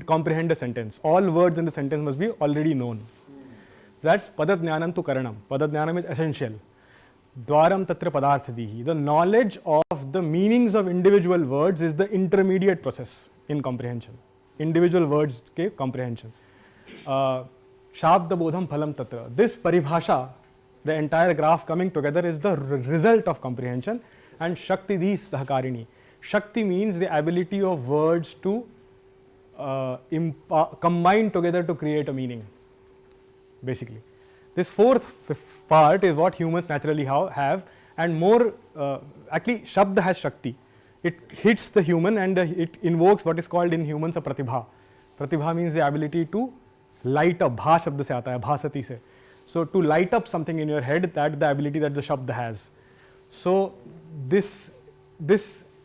comprehend a sentence. All words in the sentence must be already known. That's padadnyanam tu karanam. Padadnyanam is essential. Dwaram tatra padarthadihi. The knowledge of the meanings of individual words is the intermediate process in comprehension. Individual words ke comprehension. Shabdabodham phalam tatra. This paribhasha, the entire graph coming together, is the result of comprehension. And shaktidhi sahakarini. Shakti means the ability of words to combine together to create a meaning. Basically, this fourth part is what humans naturally have, and more actually Shabda has Shakti. It hits the human and it invokes what is called in humans a pratibha. Pratibha means the ability to light up. Bha shabda se aata hai, bhasati se. So to light up something in your head, that's the ability that the Shabda has. So this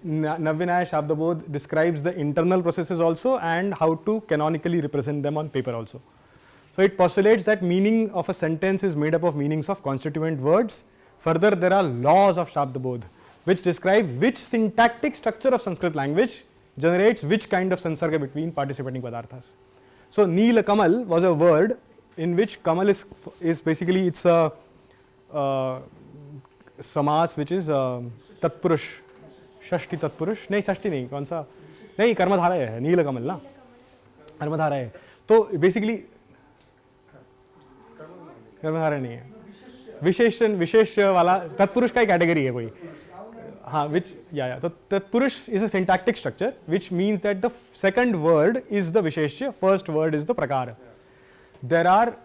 Navya-Nyaya Shabdabodh describes the internal processes also and how to canonically represent them on paper also. So it postulates that meaning of a sentence is made up of meanings of constituent words. Further, there are laws of Shabdabodh. which describe which syntactic structure of Sanskrit language generates which kind of sansarga between participating padarthas. So Neela Kamal was a word in which Kamal is basically, it's a samas which is tatpurush, shashti tatpurush, नहीं षष्ठी नहीं, कौन सा नहीं, कर्मधारय है, नील कमल ना, कर्मधारय है, तो basically कर्मधारय नहीं है, विशेषण विशेष वाला तत्पुरुष का ही कैटेगरी है कोई, हाँ, which तो तत्पुरुष is a syntactic structure which means that the second word is the visheshya, first word is the prakara. There are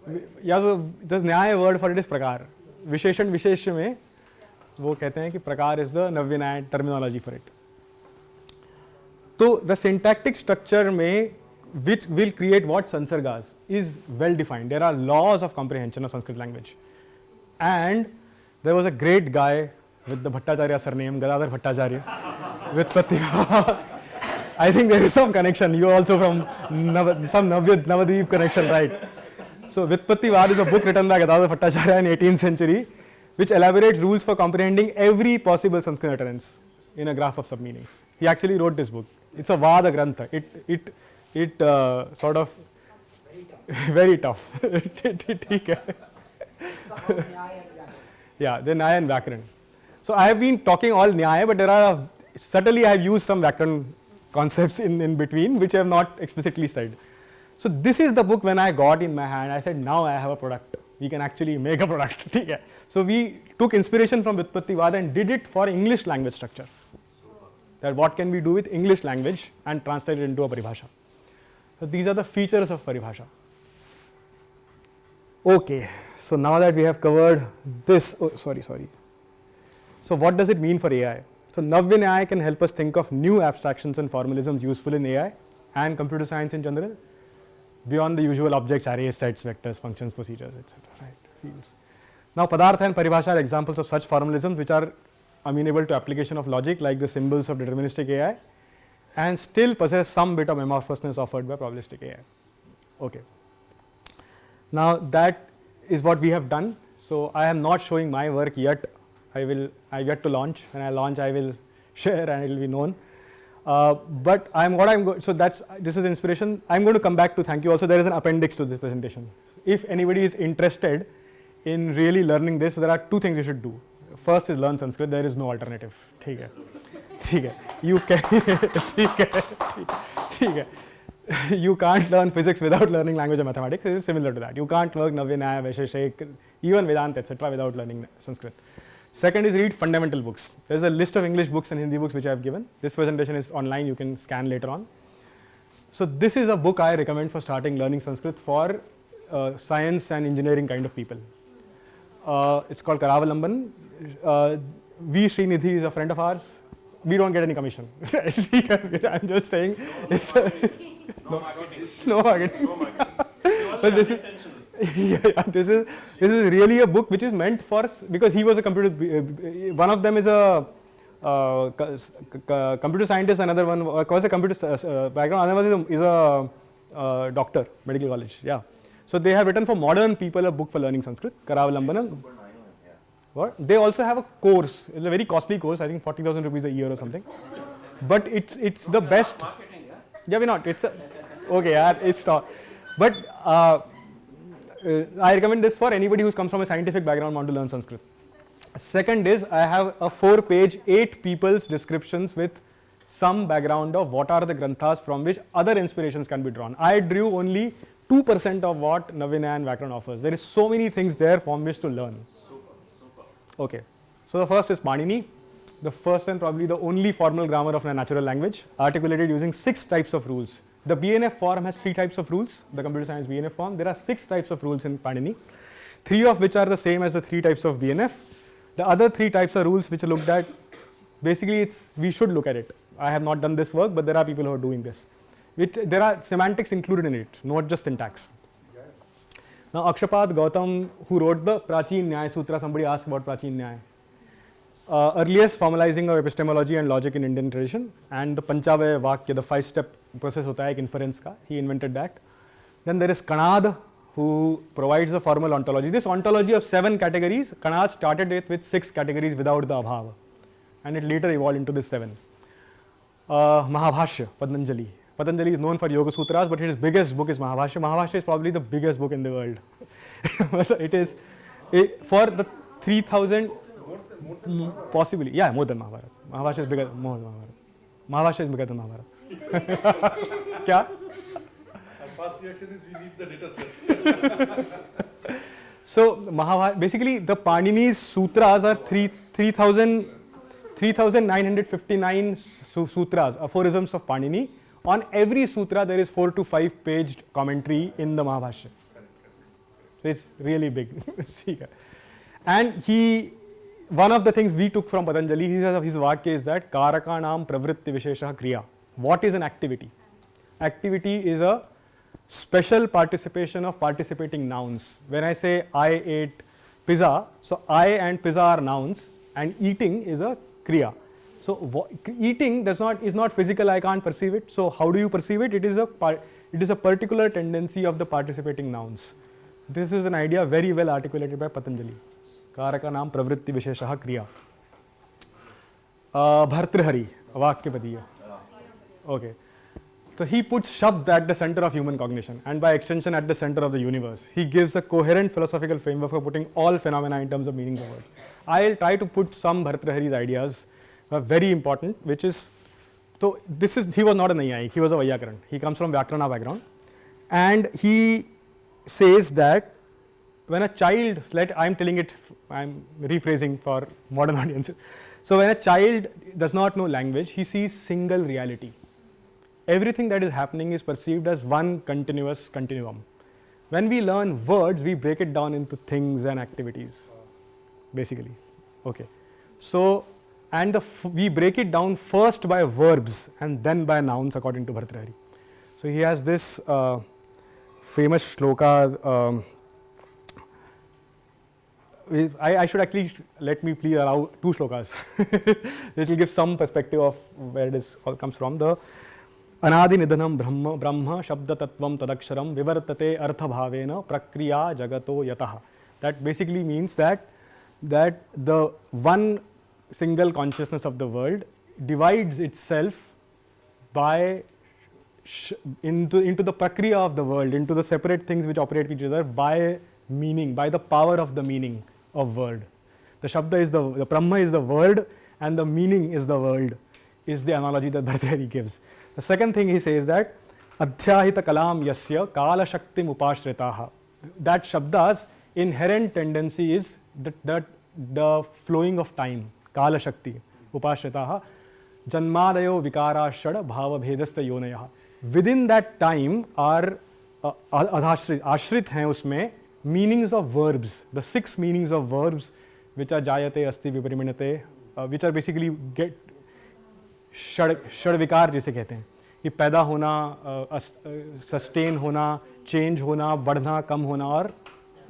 so the न्याय word for it is prakar. विशेषण विशेष्य में वो कहते हैं कि प्रकार is the Navya-Nyaya terminology for it. तो the syntactic structure में which will create what sansargas is well defined. There are laws of comprehension of Sanskrit language, and there was a great guy with the Bhattacharya surname, Gadadhar Bhattacharya, with Pattiva. I think there is some connection. You also from some Navadvip connection, right? So Vitpattivad is a book written by Gadadhar Bhattacharya in 18th century, which elaborates rules for comprehending every possible Sanskrit utterance in a graph of submeanings. He actually wrote this book. It's a Vada Grantha. It sort of very tough. Yeah, the Nyaya and Vyakaran. So I have been talking all Nyaya, but there are subtly I have used some Vyakaran concepts in between, which I have not explicitly said. So this is the book when I got in my hand, I said, now I have a product. We can actually make a product. So we took inspiration from Vitpattivada and did it for English language structure. That what can we do with English language and translate it into a paribhasha. So these are the features of paribhasha. Okay, so now that we have covered this, So what does it mean for AI? So Navya-Nyaya can help us think of new abstractions and formalisms useful in AI and computer science in general, beyond the usual objects, arrays, sets, vectors, functions, procedures, etc. Right? Fields. Now Padartha and Paribhasha are examples of such formalisms which are amenable to application of logic, like the symbols of deterministic AI, and still possess some bit of amorphousness offered by probabilistic AI. Okay. Now that is what we have done. So I am not showing my work yet. I get to launch. When I launch, I will share and it will be known. This is inspiration. I'm going to come back to thank you. Also, there is an appendix to this presentation. If anybody is interested in really learning this, there are two things you should do. First is learn Sanskrit. There is no alternative. You can. You can't learn physics without learning language and mathematics. It is similar to that. You can't work Navya-Nyaya, Vaisheshik, even Vedanta, etc. without learning Sanskrit. Second is read fundamental books. There is a list of English books and Hindi books which I have given. This presentation is online, you can scan later on. So this is a book I recommend for starting learning Sanskrit for science and engineering kind of people. It's called Karavalamban. V. Srinidhi is a friend of ours. We don't get any commission. I'm just saying. It's no marketing. But this is this is really a book which is meant for, because he was a computer. One of them is a computer scientist. Another one was a computer background. Another one is a doctor, medical college. Yeah. So they have written for modern people a book for learning Sanskrit. Karavalambanam. What? They also have a course. It's a very costly course. I think 40,000 rupees a year or something. But it's the best. Marketing, yeah? Yeah, why not? It's okay. Yeah, it's not. But I recommend this for anybody who comes from a scientific background and want to learn Sanskrit. Second is I have a 4-page, 8 people's descriptions with some background of what are the granthas from which other inspirations can be drawn. I drew only 2% of what Navya-Nyaya and Vyakaran offers. There is so many things there from which to learn. Okay, so the first is Panini, the first and probably the only formal grammar of a natural language, articulated using 6 types of rules. The BNF form has 3 types of rules, the computer science BNF form. There are 6 types of rules in Panini, 3 of which are the same as the 3 types of BNF. The other 3 types are rules which are looked at. Basically, we should look at it. I have not done this work, but there are people who are doing this. There are semantics included in it, not just syntax. Now, Akshapad Gautam, who wrote the Prachin Nyaya Sutra, somebody asked about Prachin Nyaya. Earliest formalizing of epistemology and logic in Indian tradition, and the Panchavaya Vakya, the 5-step process hota hai inference ka, he invented that. Then there is Kanad, who provides the formal ontology. This ontology of 7 categories, Kanad started it with 6 categories without the abhava, and it later evolved into this 7. Mahabhashya, Patanjali. Patanjali is known for Yoga Sutras, but his biggest book is Mahabhashya. Mahabhashya is probably the biggest book in the world. It is for the 3000, possibly, yeah, more than Mahabharata. Mahabhashya is bigger than Mahabharata. Mahabhashya is bigger than Mahabharata. Kya? Our first reaction is we need the data set. So, basically the Panini's sutras are 3,959 sutras, aphorisms of Panini. On every sutra there is 4 to 5 paged commentary in the Mahabhashya. So it's really big. And one of the things we took from Patanjali, his vakya is that Karakanam pravritti vishesha kriya. What is an activity? Activity is a special participation of participating nouns. When I say I ate pizza, so I and pizza are nouns, and eating is a kriya. So eating is not physical. I can't perceive it. So how do you perceive it? It is a particular tendency of the participating nouns. This is an idea very well articulated by Patanjali. Karakanam pravritti vishesha kriya. Bhartrihari, Vakyapadiya. Okay. So he puts Shabd at the center of human cognition, and by extension at the center of the universe. He gives a coherent philosophical framework for putting all phenomena in terms of meanings of words. I'll try to put some Bhartrihari's ideas, very important, which is, so he was not a Nayayik, he was a Vyakaran. He comes from Vyakarana background, and he says that when a child, I'm rephrasing for modern audiences. So when a child does not know language, he sees single reality. Everything that is happening is perceived as one continuous continuum. When we learn words, we break it down into things and activities, basically. Okay. So, and we break it down first by verbs and then by nouns, according to Bhartrihari. So he has this famous shloka. I should actually, let me please allow 2 shlokas. This will give some perspective of where it all comes from. The Anadi Nidhanam Brahma Shabda Tattvam Tadaksharam Vivartate Artha Bhavena Prakriya Jagato Yataha. That basically means that the one single consciousness of the world divides itself by into the prakriya of the world, into the separate things which operate with each other by meaning, by the power of the meaning of word. The Shabda is the Brahma is the word, and the meaning is the world, is the analogy that Bhartrihari gives. The second thing he says that Adhyahita Kalam Yasya Kala Shaktim Upashritaha. That Shabda's inherent tendency is the flowing of time. Kala Shakti Upashritaha Janmadayo Vikara Shad Bhava Bhedasta Yonayaha. Within that time are ashrit hain usme meanings of verbs, the 6 meanings of verbs which are Jayate, Asti, Vipariminate, which are basically षड विकार जिसे कहते हैं कि पैदा होना, sustain होना, change होना, बढ़ना, कम होना और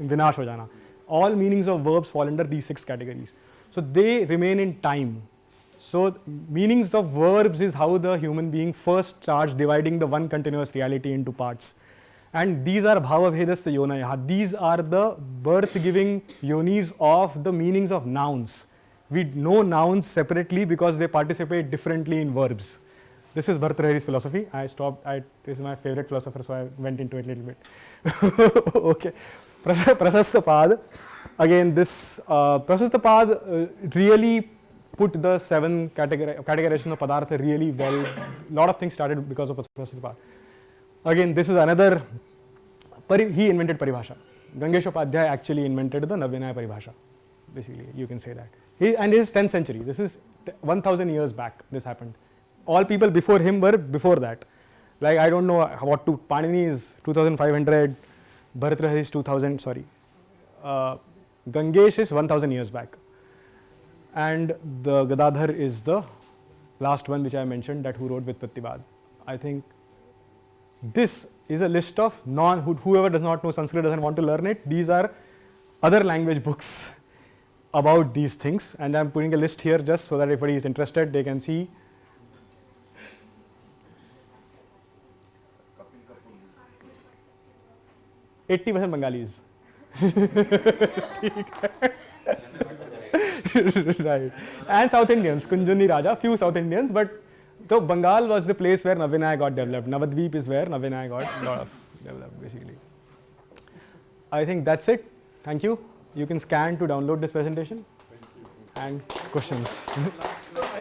विनाश हो जाना. All meanings of verbs fall under these 6 categories. So they remain in time. So meanings of verbs is how the human being first starts dividing the one continuous reality into parts. And these are bhava bhedasya yonaya. These are the birth giving yonis of the meanings of nouns. We know nouns separately because they participate differently in verbs. This is Bhartrihari's philosophy. This is my favorite philosopher, so I went into it a little bit. Okay. Prasastapad. Again, this Prasastapad really put the 7 categorization of Padartha really well. A lot of things started because of Prasastapad. Again, this is another, he invented Paribhasha. Gangesh Upadhyay actually invented the Navya-Nyaya Paribhasha. Basically, you can say that. And his 10th century, this is 1000 years back this happened. All people before him were before that. Like I don't know what to, Panini is 2500, Bhartrihari is 2000, sorry. Gangesh is 1000 years back. And the Gadadhar is the last one which I mentioned, that who wrote with Pratibad. I think this is a list of whoever does not know Sanskrit, doesn't want to learn it, these are other language books about these things, and I am putting a list here just so that if anybody is interested, they can see. 80% Bengalis. Right. And South Indians, Kunjuni Raja, few South Indians, but so Bengal was the place where Navya-Nyaya got developed. Navadvip is where Navya-Nyaya got lot of developed, basically. I think that's it. Thank you. You can scan to download this presentation. And questions.